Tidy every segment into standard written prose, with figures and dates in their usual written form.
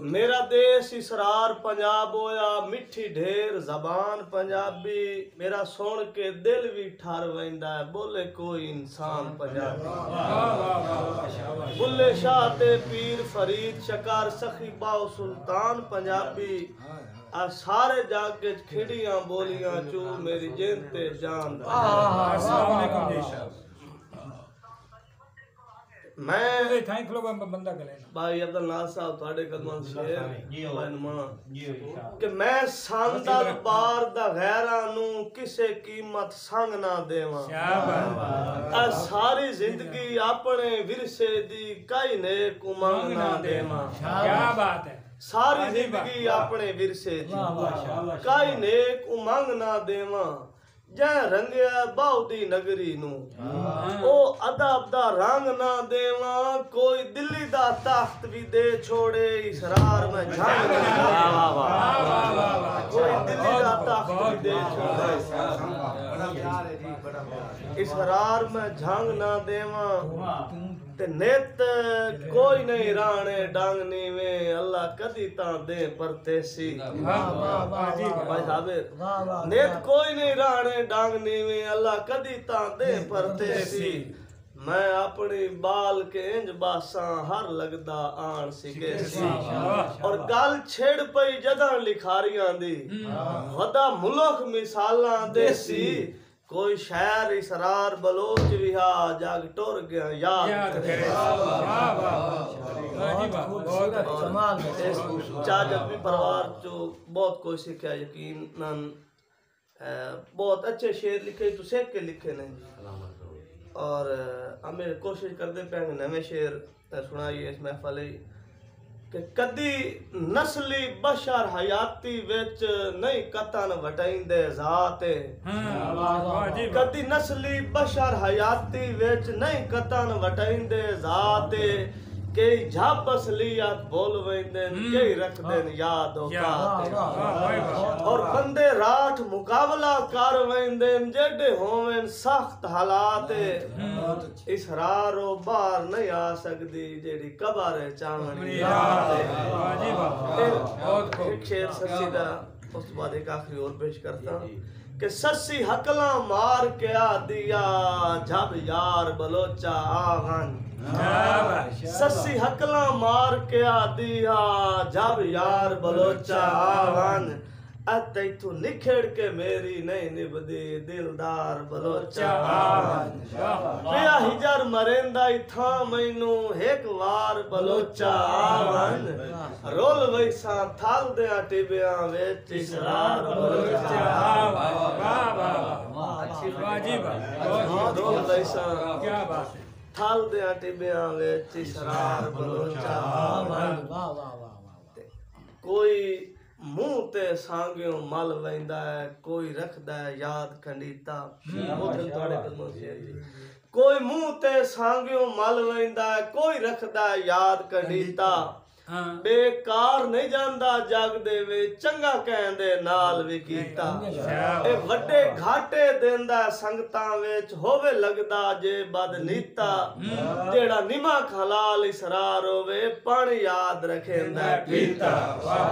मेरा देश इसरार पंजाब होया, मिठी ढेर जबान पंजाबी, मेरा सुन के दिल भी ठर वैंदा है, बोले कोई इंसान पंजाबी। बुल्ले शाह ते पीर फरीद शकार सखी बाओ सुल्तान पंजाबी, आ सारे जागे खिड़ियां बोलियां चू मेरी जिन ते जान। मैं भाई अब्दुल नाज़ साहब थोड़े कदमां शेर कि मैं सांदर बार दा गैरां नू किसे कीमत संग ना देवां, आ सारी जिंदगी अपने विरसे दी कई नेक उमंग ना देवां। क्या बात है, सारी जिंदगी अपने विरसे दी कई नेक उमंग ना देवां। जै रंगया बाउदी नगरी नू ओ अदब दा रंग ना देवा, कोई दिल्ली दा तख्त भी दे छोड़े इसरार में झंग ना देवा। कोई दिल्ली दा तख्त भी दे छोड़े इसरार में झंग ना देवा। ते नेत कोई नहीं राणे डांगनी में, अल्लाह कदी ता दे परतेसी। भाई साहब नेत कोई नहीं राणे डांगनी में, अल्लाह कदी ता दे परतेसी। मैं अपनी बाल के इंज बासा हर लगदा आन सिकेसी, और गल छेड़ पई जदां लिखारियां दी वदा मुल्क मिसालां देसी। कोई शहर इसरार बलोच विहा जाग टुर गया याद चाजबी परिवार चो बहुत कोई सीखा यकीनन। बहुत अच्छे शेर लिखे तो सीख के लिखे ने, और हमें कोशिश करते पे नवे शेर सुनाइए इस महफल कि कदी नस्ली बशर हयाती विच नहीं कतन वटाइंदे जाते। कदी नस्ली बशर हयाती विच नहीं कतन वटाइंदे जाते, कई झप असलियत बोल वेंदन कई रखदन याद औकात। और बंदे राठ मुकाबला कर वेंदन जेडे होवेन सख्त हालात। इसरारो बाहर नहीं आ सकदी जेडी कबारे चावनी याद। एक शेर सच्ची दा उस बाद एक आखिरी और पेश करता कि सस्सी हकला मार के आ दिया जब यार बलोचा आगन। सस्सी हकला मार के आ दिया जब यार बलोचा आगन, तैथू निखेड़ के मेरी नहीं निभदी दिलदार बलोचा आगन। पिया हिजर मरेंदा था मैनू एक वार बलोचा आगन, रोल वैसा थाल दिया टिबिया विच इसरार बलोचा आगन। रोल वैसा थाल दिया टिबिया विच इसरार बलोचा आगन। कोई मुंह ते सांगियों मल वैंदा है, कोई रखदा है याद खंडीता। कोई मुंह ते सांगियों मल वैंदा है, कोई रखदा है याद खंडीता। बेकार नहीं जांदा जग दे वे चंगा कहंदे नाल भी कीता। ए वड्डे घाटे देंदा संगतां विच होवे लगदा जे बदनीता। जेड़ा निमा हलाल इसरार होवे पानी याद रखेंदा पीता। वाह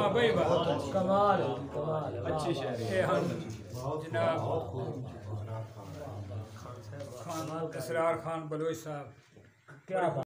भाई बहुत कमाल अच्छी शायरी जनाब इसरार खान बलोच साहब क्या